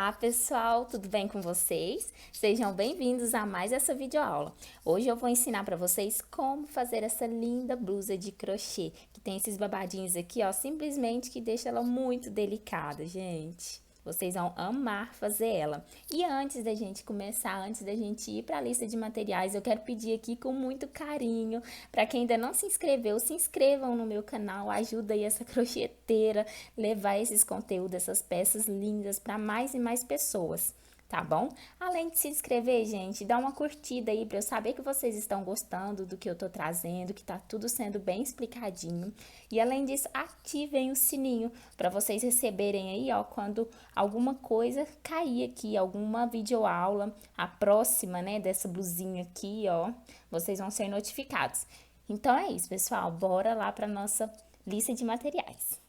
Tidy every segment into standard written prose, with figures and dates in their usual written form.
Olá pessoal, tudo bem com vocês? Sejam bem-vindos a mais essa videoaula. Hoje eu vou ensinar para vocês como fazer essa linda blusa de crochê, que tem esses babadinhos aqui, ó, simplesmente que deixa ela muito delicada, gente. Vocês vão amar fazer ela. E antes da gente começar, antes da gente ir para a lista de materiais, eu quero pedir aqui com muito carinho, para quem ainda não se inscreveu, se inscrevam no meu canal, ajuda aí essa crocheteira levar esses conteúdos, essas peças lindas para mais e mais pessoas. Tá bom? Além de se inscrever, gente, dá uma curtida aí para eu saber que vocês estão gostando do que eu tô trazendo, que tá tudo sendo bem explicadinho. E além disso, ativem o sininho para vocês receberem aí, ó, quando alguma coisa cair aqui, alguma videoaula, a próxima, né, dessa blusinha aqui, ó, vocês vão ser notificados. Então é isso, pessoal, bora lá para nossa lista de materiais.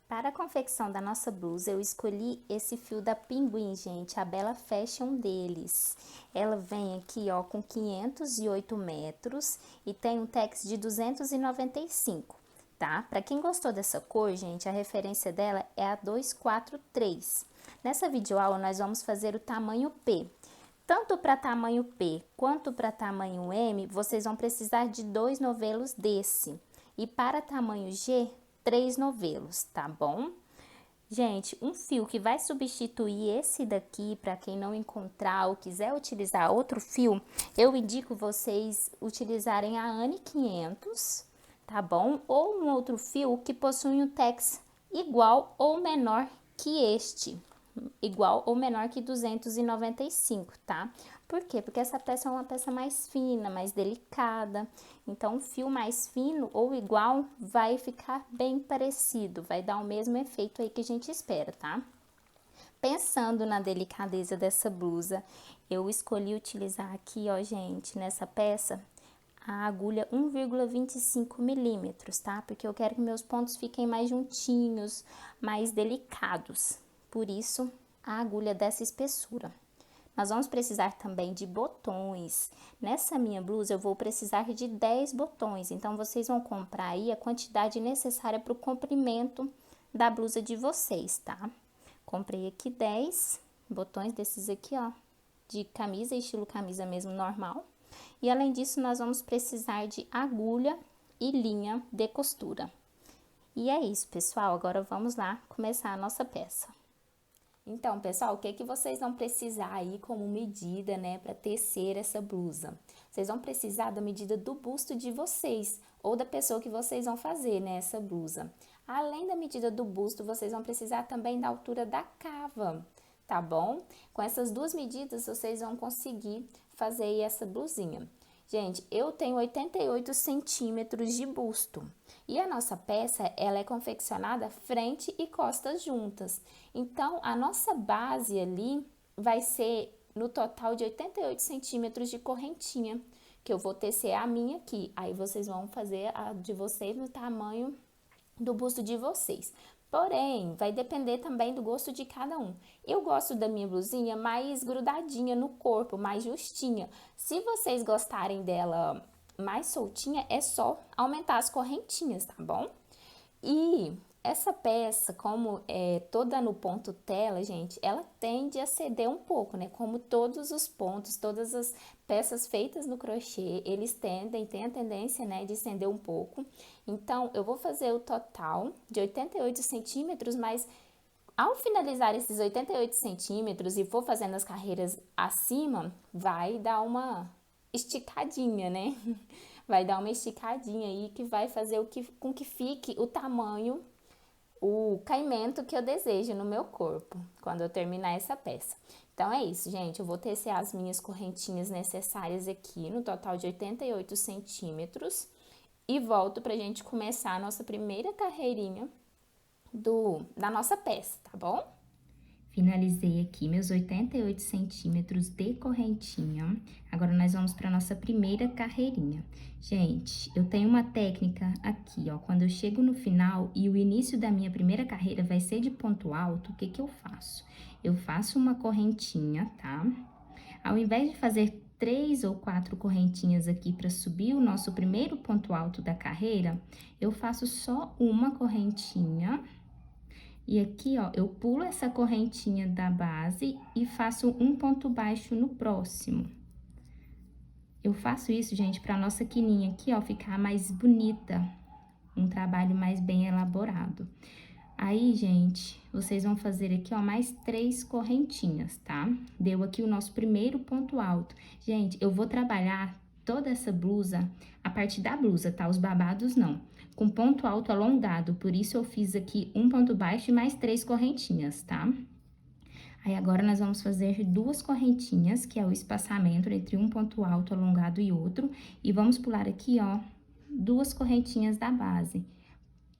Para a confecção da nossa blusa, eu escolhi esse fio da Pinguim, gente, a Bella Fashion deles. Ela vem aqui, ó, com 508 metros e tem um tex de 295, tá? Para quem gostou dessa cor, gente, a referência dela é a 243. Nessa videoaula, nós vamos fazer o tamanho P. Tanto para tamanho P quanto para tamanho M, vocês vão precisar de 2 novelos desse. E para tamanho G, 3 novelos, tá bom? Gente, um fio que vai substituir esse daqui, para quem não encontrar ou quiser utilizar outro fio, eu indico vocês utilizarem a ANI 500, tá bom? Ou um outro fio que possui um tex igual ou menor que este, igual ou menor que 295, tá? Por quê? Porque essa peça é uma peça mais fina, mais delicada, então um fio mais fino ou igual vai ficar bem parecido, vai dar o mesmo efeito aí que a gente espera, tá? Pensando na delicadeza dessa blusa, eu escolhi utilizar aqui, ó, gente, nessa peça, a agulha 1,25 milímetros, tá? Porque eu quero que meus pontos fiquem mais juntinhos, mais delicados, por isso a agulha dessa espessura. Nós vamos precisar também de botões. Nessa minha blusa eu vou precisar de 10 botões, então vocês vão comprar aí a quantidade necessária para o comprimento da blusa de vocês, tá? Comprei aqui 10 botões desses aqui, ó, de camisa, estilo camisa mesmo normal. E além disso, nós vamos precisar de agulha e linha de costura. E é isso, pessoal. Agora vamos lá começar a nossa peça. Então, pessoal, o que vocês vão precisar aí como medida, né, para tecer essa blusa? Vocês vão precisar da medida do busto de vocês ou da pessoa que vocês vão fazer, né, essa blusa. Além da medida do busto, vocês vão precisar também da altura da cava, tá bom? Com essas duas medidas, vocês vão conseguir fazer aí essa blusinha. Gente, eu tenho 88 centímetros de busto e a nossa peça, ela é confeccionada frente e costas juntas. Então, a nossa base ali vai ser no total de 88 centímetros de correntinha, que eu vou tecer a minha aqui. Aí, vocês vão fazer a de vocês no tamanho do busto de vocês. Porém, vai depender também do gosto de cada um. Eu gosto da minha blusinha mais grudadinha no corpo, mais justinha. Se vocês gostarem dela mais soltinha, é só aumentar as correntinhas, tá bom? E essa peça, como é toda no ponto tela, gente, ela tende a ceder um pouco, né? Como todos os pontos, todas as peças feitas no crochê, tem a tendência, né, de ceder um pouco. Então, eu vou fazer o total de 88 centímetros, mas ao finalizar esses 88 centímetros e for fazendo as carreiras acima, vai dar uma esticadinha, né? Vai dar uma esticadinha aí que vai fazer com que fique o tamanho, o caimento que eu desejo no meu corpo, quando eu terminar essa peça. Então, é isso, gente. Eu vou tecer as minhas correntinhas necessárias aqui, no total de 88 centímetros. E volto pra gente começar a nossa primeira carreirinha da nossa peça, tá bom? Finalizei aqui meus 88 centímetros de correntinha. Agora, nós vamos para nossa primeira carreirinha. Gente, eu tenho uma técnica aqui, ó. Quando eu chego no final e o início da minha primeira carreira vai ser de ponto alto, o que que eu faço? Eu faço uma correntinha, tá? Ao invés de fazer 3 ou 4 correntinhas aqui para subir o nosso primeiro ponto alto da carreira, eu faço só uma correntinha. E aqui, ó, eu pulo essa correntinha da base e faço um ponto baixo no próximo. Eu faço isso, gente, pra nossa quininha aqui, ó, ficar mais bonita. Um trabalho mais bem elaborado. Aí, gente, vocês vão fazer aqui, ó, mais 3 correntinhas, tá? Deu aqui o nosso primeiro ponto alto. Gente, eu vou trabalhar toda essa blusa, a parte da blusa, tá? Os babados não. Com ponto alto alongado, por isso eu fiz aqui um ponto baixo e mais 3 correntinhas, tá? Aí, agora, nós vamos fazer 2 correntinhas, que é o espaçamento entre um ponto alto alongado e outro. E vamos pular aqui, ó, 2 correntinhas da base.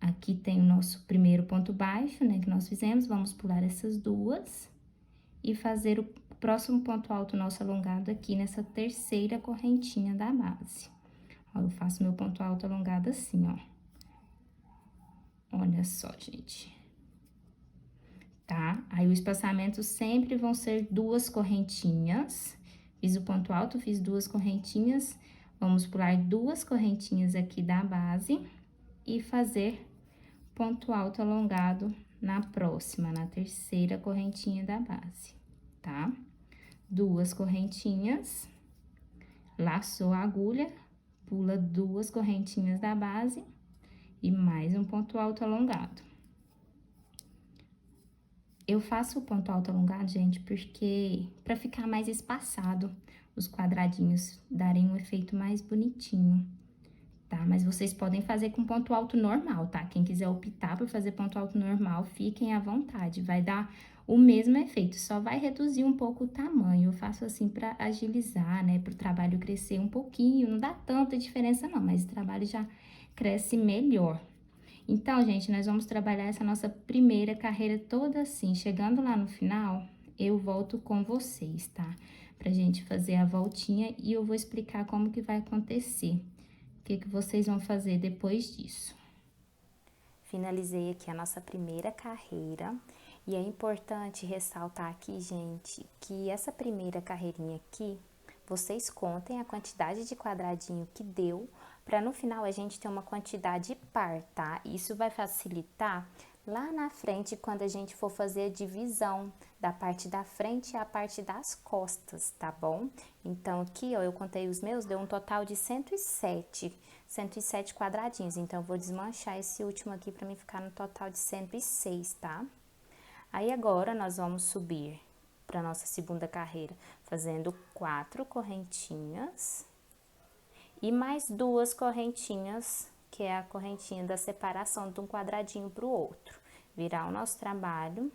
Aqui tem o nosso primeiro ponto baixo, né, que nós fizemos. Vamos pular essas 2 e fazer o próximo ponto alto nosso alongado aqui nessa terceira correntinha da base. Ó, eu faço meu ponto alto alongado assim, ó. Olha só, gente. Tá? Aí, o espaçamento sempre vão ser 2 correntinhas. Fiz o ponto alto, fiz 2 correntinhas. Vamos pular 2 correntinhas aqui da base e fazer ponto alto alongado na próxima, na terceira correntinha da base, tá? 2 correntinhas, laçou a agulha, pula 2 correntinhas da base e mais um ponto alto alongado. Eu faço o ponto alto alongado, gente, porque para ficar mais espaçado, os quadradinhos darem um efeito mais bonitinho, tá? Mas vocês podem fazer com ponto alto normal, tá? Quem quiser optar por fazer ponto alto normal, fiquem à vontade, vai dar o mesmo efeito, só vai reduzir um pouco o tamanho. Eu faço assim para agilizar, né? Para o trabalho crescer um pouquinho, não dá tanta diferença não, mas o trabalho já cresce melhor. Então, gente, nós vamos trabalhar essa nossa primeira carreira toda assim. Chegando lá no final, eu volto com vocês, tá? Pra gente fazer a voltinha e eu vou explicar como que vai acontecer. O que que vocês vão fazer depois disso. Finalizei aqui a nossa primeira carreira. E é importante ressaltar aqui, gente, que essa primeira carreirinha aqui, vocês contem a quantidade de quadradinho que deu, para no final a gente ter uma quantidade par, tá? Isso vai facilitar lá na frente quando a gente for fazer a divisão da parte da frente e a parte das costas, tá bom? Então, aqui, ó, eu contei os meus, deu um total de 107 quadradinhos. Então, eu vou desmanchar esse último aqui para mim ficar no total de 106, tá? Aí, agora, nós vamos subir para nossa segunda carreira, fazendo 4 correntinhas e mais 2 correntinhas, que é a correntinha da separação de um quadradinho para o outro. Virar o nosso trabalho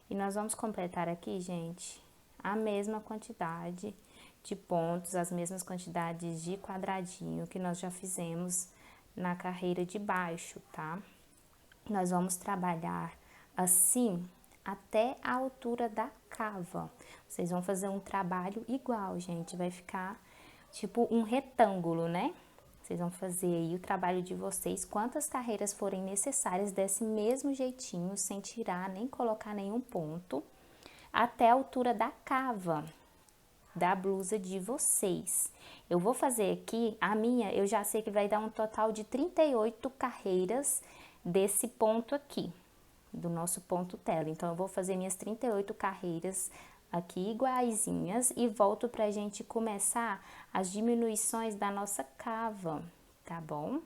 e nós vamos completar aqui, gente, a mesma quantidade de pontos, as mesmas quantidades de quadradinho que nós já fizemos na carreira de baixo, tá? Nós vamos trabalhar assim até a altura da cava. Vocês vão fazer um trabalho igual, gente, vai ficar tipo um retângulo, né? Vocês vão fazer aí o trabalho de vocês, quantas carreiras forem necessárias desse mesmo jeitinho, sem tirar nem colocar nenhum ponto, até a altura da cava da blusa de vocês. Eu vou fazer aqui, a minha, eu já sei que vai dar um total de 38 carreiras desse ponto aqui, do nosso ponto tela. Então, eu vou fazer minhas 38 carreiras aqui iguaizinhas e volto pra gente começar as diminuições da nossa cava, tá bom?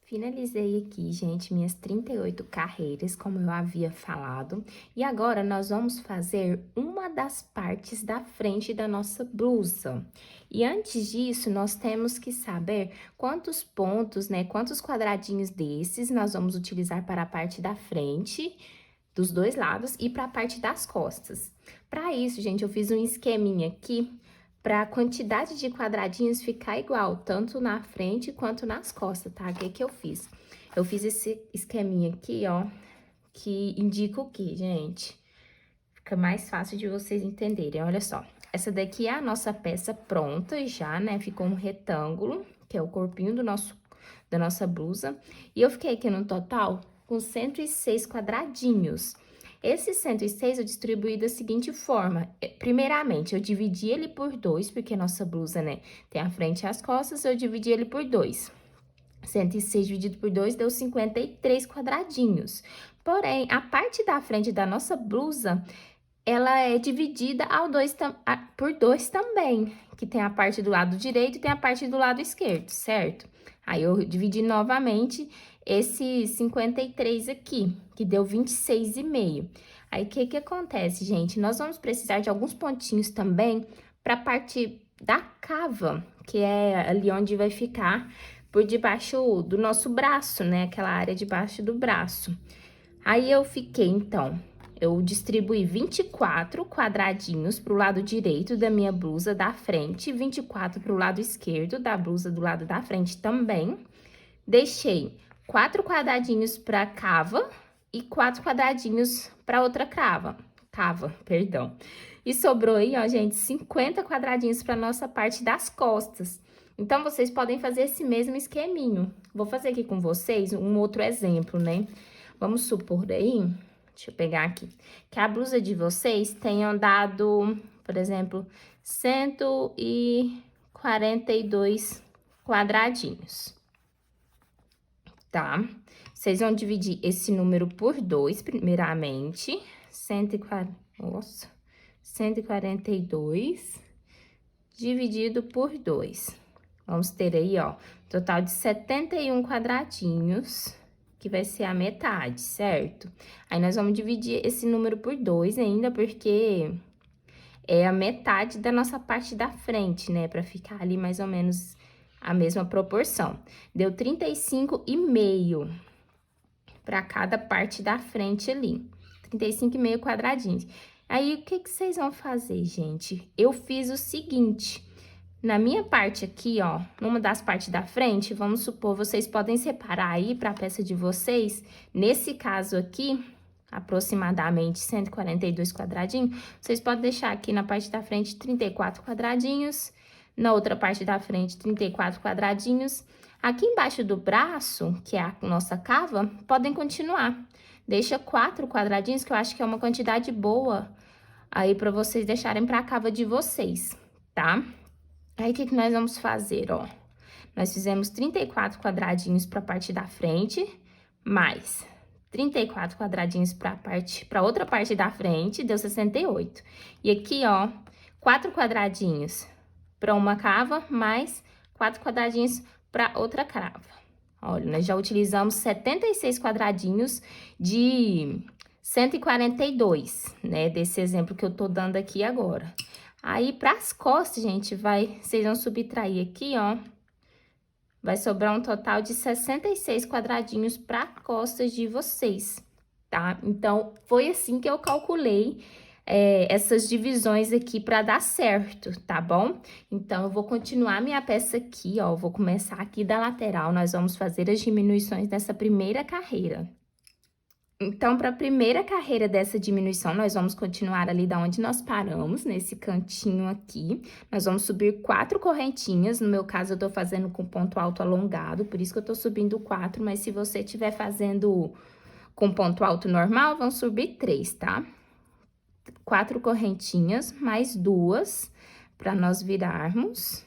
Finalizei aqui, gente, minhas 38 carreiras, como eu havia falado. E agora, nós vamos fazer uma das partes da frente da nossa blusa. E antes disso, nós temos que saber quantos pontos, né, quantos quadradinhos desses nós vamos utilizar para a parte da frente, dos dois lados, e para a parte das costas. Para isso, gente, eu fiz um esqueminha aqui para a quantidade de quadradinhos ficar igual, tanto na frente quanto nas costas, tá? O que que eu fiz? Eu fiz esse esqueminha aqui, ó, que indica o quê, gente? Fica mais fácil de vocês entenderem, olha só. Essa daqui é a nossa peça pronta já, né? Ficou um retângulo, que é o corpinho da nossa blusa. E eu fiquei aqui no total com 106 quadradinhos. Esse 106 eu distribuí da seguinte forma. Primeiramente, eu dividi ele por 2, porque nossa blusa, né, tem a frente e as costas, eu dividi ele por 2. 106 dividido por 2 deu 53 quadradinhos. Porém, a parte da frente da nossa blusa, ela é dividida por dois também, que tem a parte do lado direito e tem a parte do lado esquerdo, certo? Aí, eu dividi novamente esse 53 aqui, que deu 26,5. Aí, o que acontece, gente? Nós vamos precisar de alguns pontinhos também para a parte da cava, que é ali onde vai ficar por debaixo do nosso braço, né? Aquela área debaixo do braço. Aí, eu distribuí 24 quadradinhos para o lado direito da minha blusa da frente, 24 para o lado esquerdo da blusa do lado da frente também. Deixei 4 quadradinhos para cava e 4 quadradinhos para outra cava, perdão. E sobrou aí, ó, gente, 50 quadradinhos para nossa parte das costas. Então, vocês podem fazer esse mesmo esqueminho. Vou fazer aqui com vocês um outro exemplo, né? Vamos supor aí, deixa eu pegar aqui, que a blusa de vocês tenham dado, por exemplo, 142 quadradinhos, tá? Vocês vão dividir esse número por 2, primeiramente, 142 dividido por 2. Vamos ter aí, ó, total de 71 quadradinhos, que vai ser a metade, certo? Aí, nós vamos dividir esse número por 2 ainda, porque é a metade da nossa parte da frente, né? Pra ficar ali mais ou menos a mesma proporção. Deu 35,5 para cada parte da frente ali. 35,5 quadradinhos. Aí, o que vocês vão fazer, gente? Eu fiz o seguinte... Na minha parte aqui, ó, numa das partes da frente, vamos supor, vocês podem separar aí para a peça de vocês. Nesse caso aqui, aproximadamente 142 quadradinhos, vocês podem deixar aqui na parte da frente 34 quadradinhos, na outra parte da frente 34 quadradinhos. Aqui embaixo do braço, que é a nossa cava, podem continuar. Deixa 4 quadradinhos, que eu acho que é uma quantidade boa aí para vocês deixarem para a cava de vocês, tá? Aí, o que nós vamos fazer, ó? Nós fizemos 34 quadradinhos para a parte da frente, mais 34 quadradinhos para outra parte da frente, deu 68. E aqui, ó, 4 quadradinhos para uma cava, mais 4 quadradinhos para outra cava. Olha, nós já utilizamos 76 quadradinhos de 142, né? Desse exemplo que eu tô dando aqui agora. Aí, para as costas, gente, vocês vão subtrair aqui, ó. Vai sobrar um total de 66 quadradinhos para costas de vocês, tá? Então, foi assim que eu calculei essas divisões aqui para dar certo, tá bom? Então, eu vou continuar minha peça aqui, ó. Vou começar aqui da lateral, nós vamos fazer as diminuições dessa primeira carreira. Então, para a primeira carreira dessa diminuição, nós vamos continuar ali da onde nós paramos, nesse cantinho aqui. Nós vamos subir 4 correntinhas, no meu caso, eu tô fazendo com ponto alto alongado, por isso que eu tô subindo 4, mas se você estiver fazendo com ponto alto normal, vão subir 3, tá? 4 correntinhas, mais 2, para nós virarmos.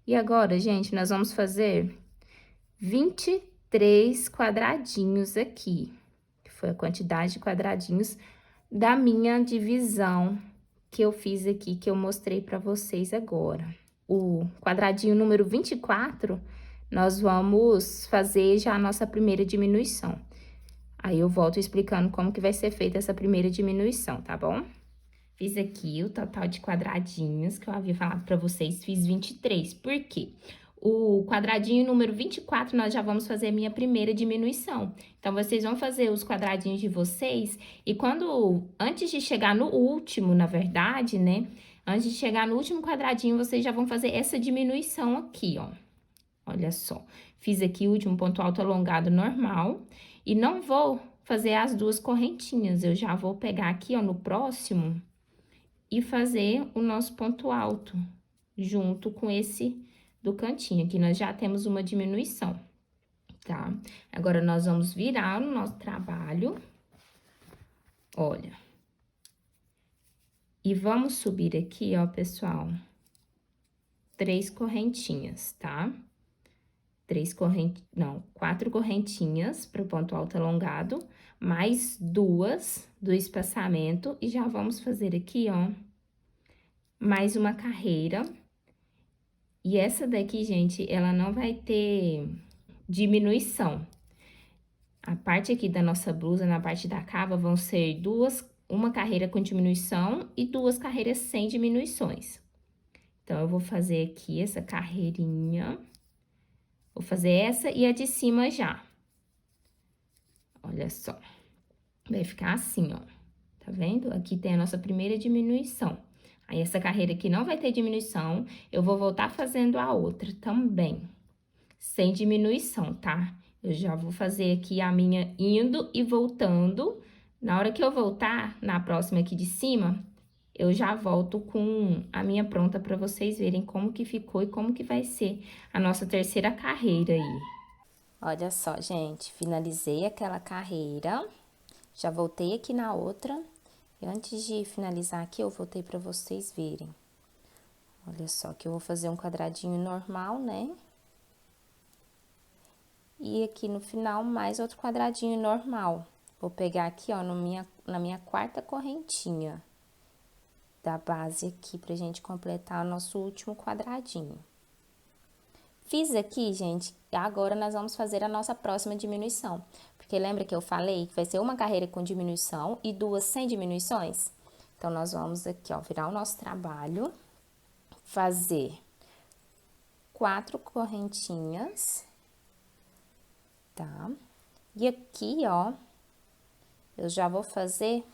E agora, gente, nós vamos fazer 23 quadradinhos aqui. Foi a quantidade de quadradinhos da minha divisão que eu fiz aqui, que eu mostrei para vocês agora. O quadradinho número 24, nós vamos fazer já a nossa primeira diminuição. Aí, eu volto explicando como que vai ser feita essa primeira diminuição, tá bom? Fiz aqui o total de quadradinhos que eu havia falado para vocês, fiz 23. Por quê? O quadradinho número 24, nós já vamos fazer a minha primeira diminuição. Então, vocês vão fazer os quadradinhos de vocês e antes de chegar no último, na verdade, né? Antes de chegar no último quadradinho, vocês já vão fazer essa diminuição aqui, ó. Olha só, fiz aqui o último ponto alto alongado normal e não vou fazer as duas correntinhas. Eu já vou pegar aqui, ó, no próximo e fazer o nosso ponto alto junto com esse do cantinho. Aqui nós já temos uma diminuição, tá? Agora, nós vamos virar o nosso trabalho. Olha. E vamos subir aqui, ó, pessoal, 3 correntinhas, tá? 4 correntinhas para o ponto alto alongado, mais duas do espaçamento e já vamos fazer aqui, ó, mais uma carreira. E essa daqui, gente, ela não vai ter diminuição. A parte aqui da nossa blusa, na parte da cava, vão ser uma carreira com diminuição e duas carreiras sem diminuições. Então, eu vou fazer aqui essa carreirinha, vou fazer essa e a de cima já. Olha só, vai ficar assim, ó, tá vendo? Aqui tem a nossa primeira diminuição. Aí, essa carreira aqui não vai ter diminuição, eu vou voltar fazendo a outra também, sem diminuição, tá? Eu já vou fazer aqui a minha indo e voltando. Na hora que eu voltar, na próxima aqui de cima, eu já volto com a minha pronta para vocês verem como que ficou e como que vai ser a nossa terceira carreira aí. Olha só, gente, finalizei aquela carreira, já voltei aqui na outra. E antes de finalizar aqui, eu voltei para vocês verem. Olha só, que eu vou fazer um quadradinho normal, né? E aqui no final, mais outro quadradinho normal. Vou pegar aqui, ó, na minha quarta correntinha da base aqui, pra gente completar o nosso último quadradinho. Fiz aqui, gente, agora nós vamos fazer a nossa próxima diminuição. Porque lembra que eu falei que vai ser uma carreira com diminuição e duas sem diminuições? Então, nós vamos aqui, ó, virar o nosso trabalho, fazer 4 correntinhas, tá? E aqui, ó, eu já vou fazer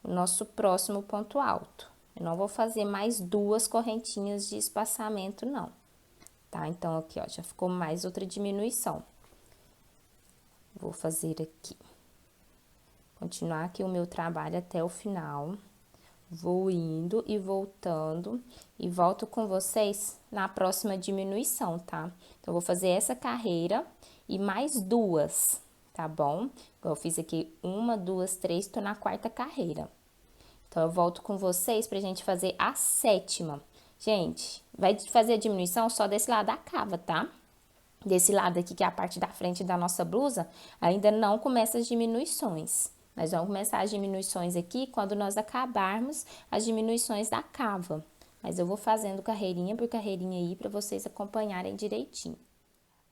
o nosso próximo ponto alto. Eu não vou fazer mais duas correntinhas de espaçamento, não. Tá? Então, aqui, ó, já ficou mais outra diminuição. Vou fazer aqui. Continuar aqui o meu trabalho até o final. Vou indo e voltando e volto com vocês na próxima diminuição, tá? Então, eu vou fazer essa carreira e mais duas, tá bom? Eu fiz aqui 1, 2, 3, tô na quarta carreira. Então, eu volto com vocês pra gente fazer a sétima. Gente, vai fazer a diminuição só desse lado da cava, tá? Desse lado aqui, que é a parte da frente da nossa blusa, ainda não começa as diminuições. Nós vamos começar as diminuições aqui quando nós acabarmos as diminuições da cava. Mas eu vou fazendo carreirinha por carreirinha aí pra vocês acompanharem direitinho.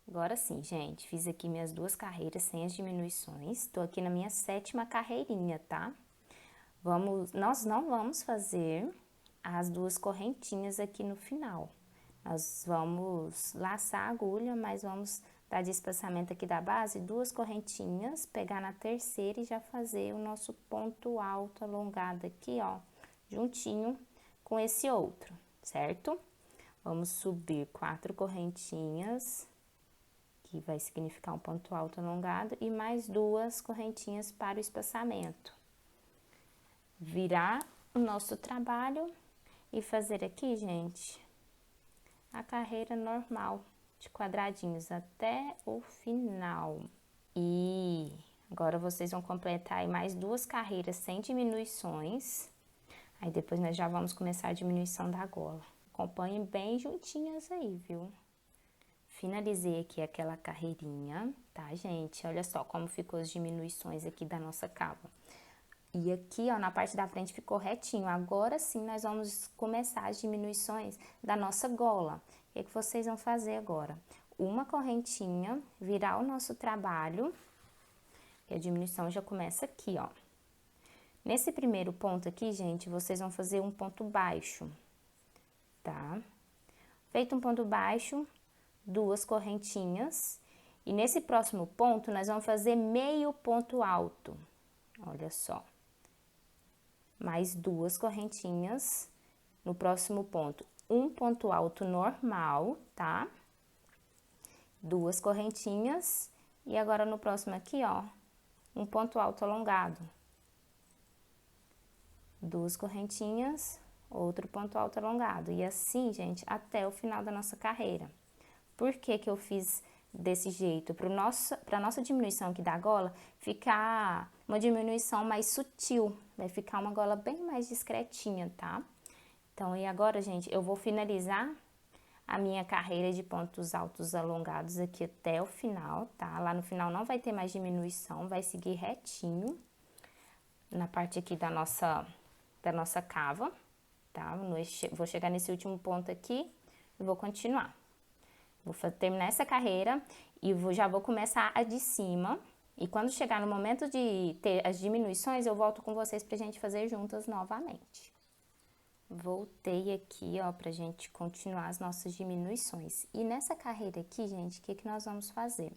Agora sim, gente, fiz aqui minhas duas carreiras sem as diminuições. Tô aqui na minha sétima carreirinha, tá? Nós não vamos fazer as duas correntinhas aqui no final. Nós vamos laçar a agulha, mas vamos dar de espaçamento aqui da base, duas correntinhas, pegar na terceira e já fazer o nosso ponto alto alongado aqui, ó, juntinho com esse outro, certo? Vamos subir 4 correntinhas, que vai significar um ponto alto alongado, e mais duas correntinhas para o espaçamento. Virar o nosso trabalho e fazer aqui, gente, a carreira normal de quadradinhos até o final. E agora vocês vão completar aí mais duas carreiras sem diminuições. Aí depois nós já vamos começar a diminuição da gola. Acompanhem bem juntinhas aí, viu? Finalizei aqui aquela carreirinha, tá, gente? Olha só como ficou as diminuições aqui da nossa cava. E aqui, ó, na parte da frente ficou retinho. Agora sim, nós vamos começar as diminuições da nossa gola. O que é que vocês vão fazer agora? Uma correntinha, virar o nosso trabalho, e a diminuição já começa aqui, ó. Nesse primeiro ponto aqui, gente, vocês vão fazer um ponto baixo, tá? Feito um ponto baixo, duas correntinhas. E nesse próximo ponto, nós vamos fazer meio ponto alto. Olha só. Mais duas correntinhas. No próximo ponto, um ponto alto normal, tá? Duas correntinhas. E agora, no próximo aqui, ó, um ponto alto alongado. Duas correntinhas, outro ponto alto alongado. E assim, gente, até o final da nossa carreira. Por que que eu fiz desse jeito? Para a nossa diminuição aqui da gola ficar uma diminuição mais sutil. Vai ficar uma gola bem mais discretinha, tá? Então, e agora, gente, eu vou finalizar a minha carreira de pontos altos alongados aqui até o final, tá? Lá no final não vai ter mais diminuição, vai seguir retinho na parte aqui da nossa cava, tá? Vou chegar nesse último ponto aqui e vou continuar. Vou terminar essa carreira e já vou começar a de cima. E quando chegar no momento de ter as diminuições, eu volto com vocês pra gente fazer juntas novamente. Voltei aqui, ó, pra gente continuar as nossas diminuições. E nessa carreira aqui, gente, o que que nós vamos fazer?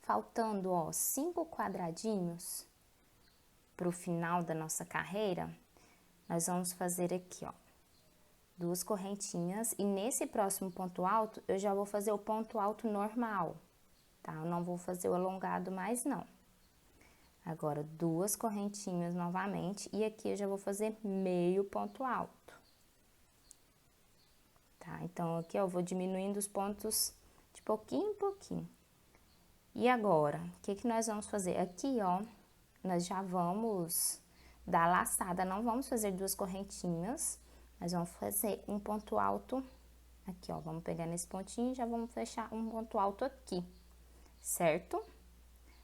Faltando, ó, 5 quadradinhos pro final da nossa carreira, nós vamos fazer aqui, ó, 2 correntinhas. E nesse próximo ponto alto, eu já vou fazer o ponto alto normal, tá? Eu não vou fazer o alongado mais, não. Agora, 2 correntinhas novamente, e aqui eu já vou fazer meio ponto alto. Tá? Então, aqui eu vou diminuindo os pontos de pouquinho em pouquinho. E agora, o que que nós vamos fazer? Aqui, ó, nós já vamos dar laçada, não vamos fazer 2 correntinhas, nós vamos fazer um ponto alto aqui, ó. Vamos pegar nesse pontinho e já vamos fechar um ponto alto aqui, certo?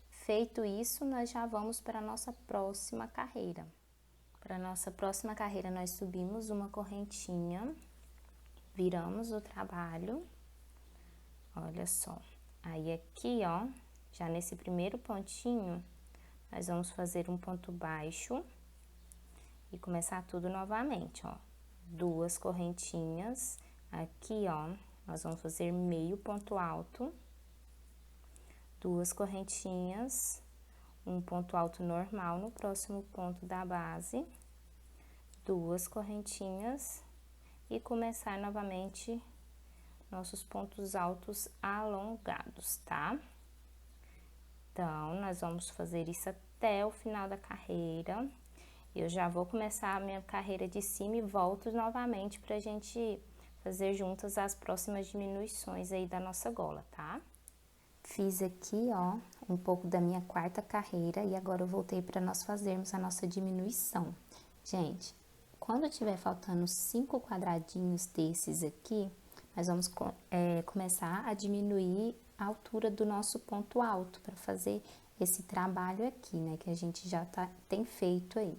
Feito isso, nós já vamos para a nossa próxima carreira. Para a nossa próxima carreira, nós subimos uma correntinha, viramos o trabalho, olha só. Aí aqui, ó, já nesse primeiro pontinho, nós vamos fazer um ponto baixo e começar tudo novamente, ó. 2 correntinhas, aqui, ó, nós vamos fazer meio ponto alto. 2 correntinhas, um ponto alto normal no próximo ponto da base, 2 correntinhas e começar novamente nossos pontos altos alongados, tá? Então, nós vamos fazer isso até o final da carreira. Eu já vou começar a minha carreira de cima e volto novamente pra gente fazer juntas as próximas diminuições aí da nossa gola, tá? Fiz aqui, ó, um pouco da minha quarta carreira e agora eu voltei para nós fazermos a nossa diminuição. Gente, quando tiver faltando 5 quadradinhos desses aqui, nós vamos começar a diminuir a altura do nosso ponto alto para fazer esse trabalho aqui, né, que a gente já tem feito aí.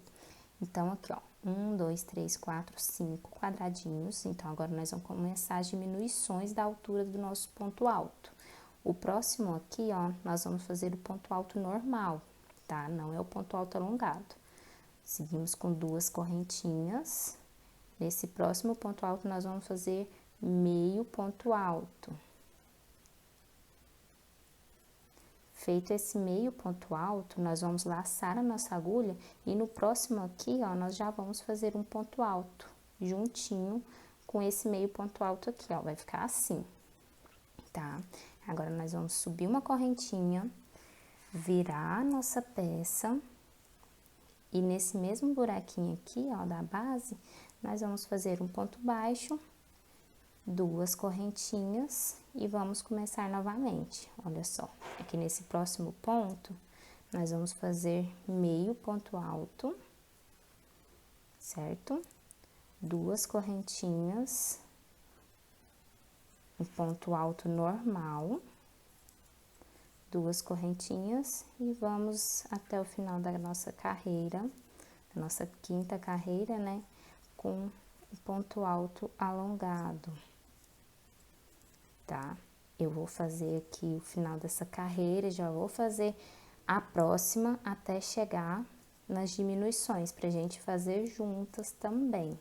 Então, aqui, ó, 1, 2, 3, 4, 5 quadradinhos. Então, agora nós vamos começar as diminuições da altura do nosso ponto alto. O próximo aqui, ó, nós vamos fazer o ponto alto normal, tá? Não é o ponto alto alongado. Seguimos com 2 correntinhas. Nesse próximo ponto alto, nós vamos fazer meio ponto alto. Feito esse meio ponto alto, nós vamos laçar a nossa agulha e no próximo aqui, ó, nós já vamos fazer um ponto alto, juntinho com esse meio ponto alto aqui, ó, vai ficar assim, tá? Agora, nós vamos subir uma correntinha, virar a nossa peça e nesse mesmo buraquinho aqui, ó, da base, nós vamos fazer um ponto baixo, 2 correntinhas e vamos começar novamente. Olha só, aqui nesse próximo ponto, nós vamos fazer meio ponto alto, certo? 2 correntinhas, um ponto alto normal, 2 correntinhas e vamos até o final da nossa carreira, da nossa quinta carreira, né, com o ponto alto alongado, tá? Eu vou fazer aqui o final dessa carreira, já vou fazer a próxima até chegar nas diminuições, pra gente fazer juntas também.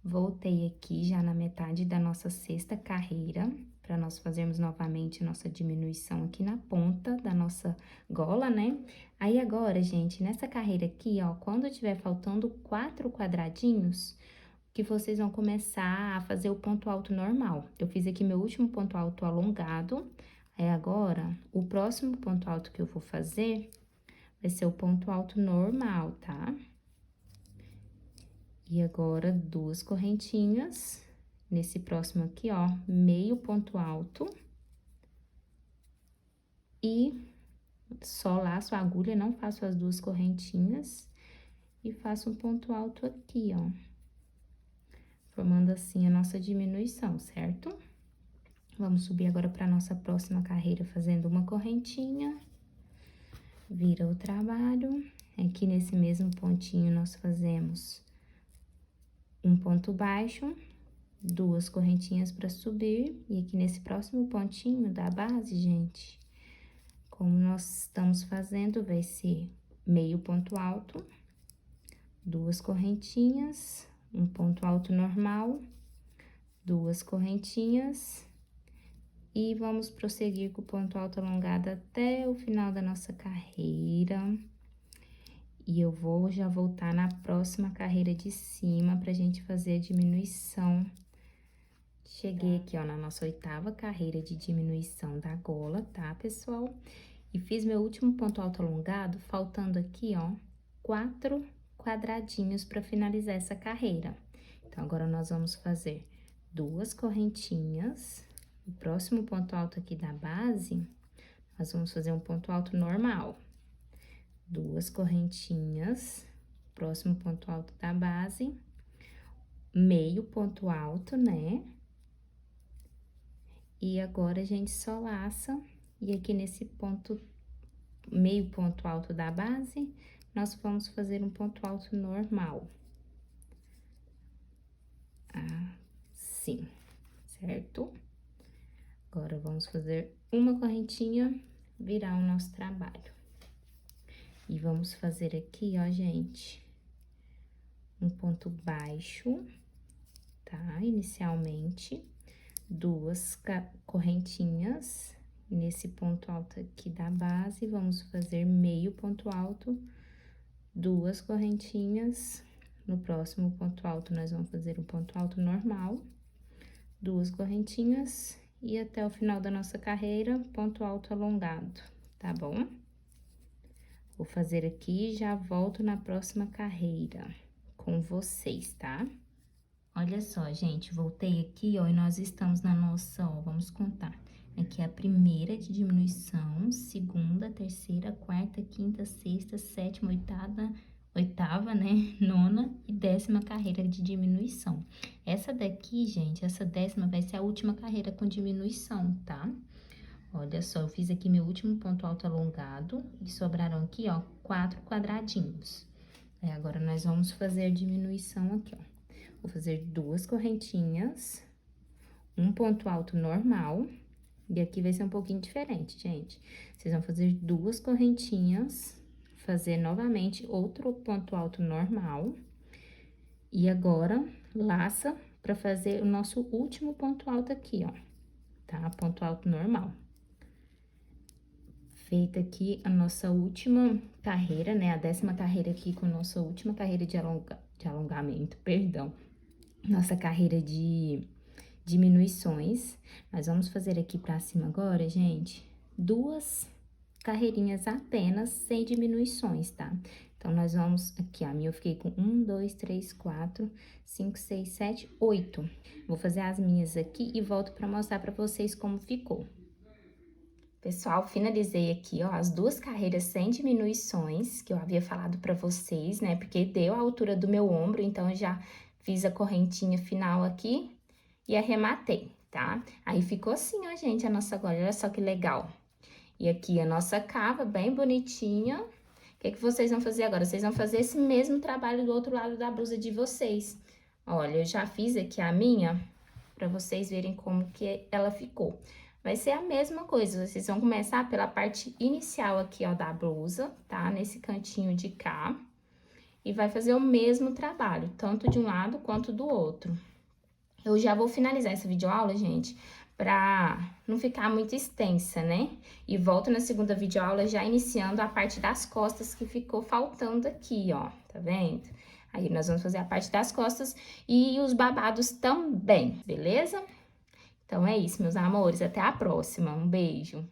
Voltei aqui já na metade da nossa sexta carreira, para nós fazermos novamente nossa diminuição aqui na ponta da nossa gola, né? Aí agora, gente, nessa carreira aqui, ó, quando tiver faltando 4 quadradinhos, que vocês vão começar a fazer o ponto alto normal. Eu fiz aqui meu último ponto alto alongado, aí agora, o próximo ponto alto que eu vou fazer vai ser o ponto alto normal, tá? E agora, 2 correntinhas, nesse próximo aqui, ó, meio ponto alto. E só laço a agulha, não faço as 2 correntinhas. E faço um ponto alto aqui, ó. Formando assim a nossa diminuição, certo? Vamos subir agora para nossa próxima carreira fazendo uma correntinha. Vira o trabalho. Aqui nesse mesmo pontinho nós fazemos um ponto baixo, 2 correntinhas para subir. E aqui nesse próximo pontinho da base, gente, como nós estamos fazendo, vai ser meio ponto alto, 2 correntinhas, um ponto alto normal, 2 correntinhas. E vamos prosseguir com o ponto alto alongado até o final da nossa carreira. E eu vou já voltar na próxima carreira de cima pra gente fazer a diminuição. Cheguei aqui, ó, na nossa 8ª carreira de diminuição da gola, tá, pessoal? E fiz meu último ponto alto alongado, faltando aqui, ó, 4 quadradinhos pra finalizar essa carreira. Então, agora nós vamos fazer 2 correntinhas. O próximo ponto alto aqui da base, nós vamos fazer um ponto alto normal. 2 correntinhas, próximo ponto alto da base, meio ponto alto, né? E agora a gente só laça, e aqui nesse ponto, meio ponto alto da base, nós vamos fazer um ponto alto normal. Assim, certo? Agora, vamos fazer uma correntinha, virar o nosso trabalho. E vamos fazer aqui, ó, gente, um ponto baixo, tá? Inicialmente, 2 correntinhas. Nesse ponto alto aqui da base, vamos fazer meio ponto alto, 2 correntinhas. No próximo ponto alto, nós vamos fazer um ponto alto normal, 2 correntinhas. E até o final da nossa carreira, ponto alto alongado, tá bom? Vou fazer aqui e já volto na próxima carreira com vocês, tá? Olha só, gente, voltei aqui, ó, e nós estamos na nossa, ó, vamos contar. Aqui é a primeira de diminuição, segunda, terceira, quarta, quinta, sexta, sétima, oitava, né, nona e 10ª carreira de diminuição. Essa daqui, gente, essa 10ª vai ser a última carreira com diminuição, tá? Olha só, eu fiz aqui meu último ponto alto alongado e sobraram aqui, ó, 4 quadradinhos. Agora, nós vamos fazer a diminuição aqui, ó. Vou fazer 2 correntinhas, um ponto alto normal, e aqui vai ser um pouquinho diferente, gente. Vocês vão fazer 2 correntinhas, fazer novamente outro ponto alto normal. E agora, laça pra fazer o nosso último ponto alto aqui, ó, tá? Ponto alto normal. Feita aqui a nossa última carreira, né? A 10ª carreira aqui com a nossa última carreira de alongamento, perdão. Nossa carreira de diminuições. Nós vamos fazer aqui pra cima agora, gente, 2 carreirinhas apenas, sem diminuições, tá? Então, nós vamos, aqui, a minha eu fiquei com 1, 2, 3, 4, 5, 6, 7, 8. Vou fazer as minhas aqui e volto pra mostrar pra vocês como ficou. Pessoal, finalizei aqui, ó, as 2 carreiras sem diminuições, que eu havia falado pra vocês, né? Porque deu a altura do meu ombro, então, eu já fiz a correntinha final aqui e arrematei, tá? Aí, ficou assim, ó, gente, a nossa gola, olha só que legal. E aqui a nossa cava, bem bonitinha. O que vocês vão fazer agora? Vocês vão fazer esse mesmo trabalho do outro lado da blusa de vocês. Olha, eu já fiz aqui a minha, pra vocês verem como que ela ficou. Vai ser a mesma coisa, vocês vão começar pela parte inicial aqui, ó, da blusa, tá? Nesse cantinho de cá. E vai fazer o mesmo trabalho, tanto de um lado quanto do outro. Eu já vou finalizar essa videoaula, gente, pra não ficar muito extensa, né? E volto na segunda videoaula já iniciando a parte das costas que ficou faltando aqui, ó, tá vendo? Aí, nós vamos fazer a parte das costas e os babados também, beleza? Então, é isso, meus amores. Até a próxima. Um beijo.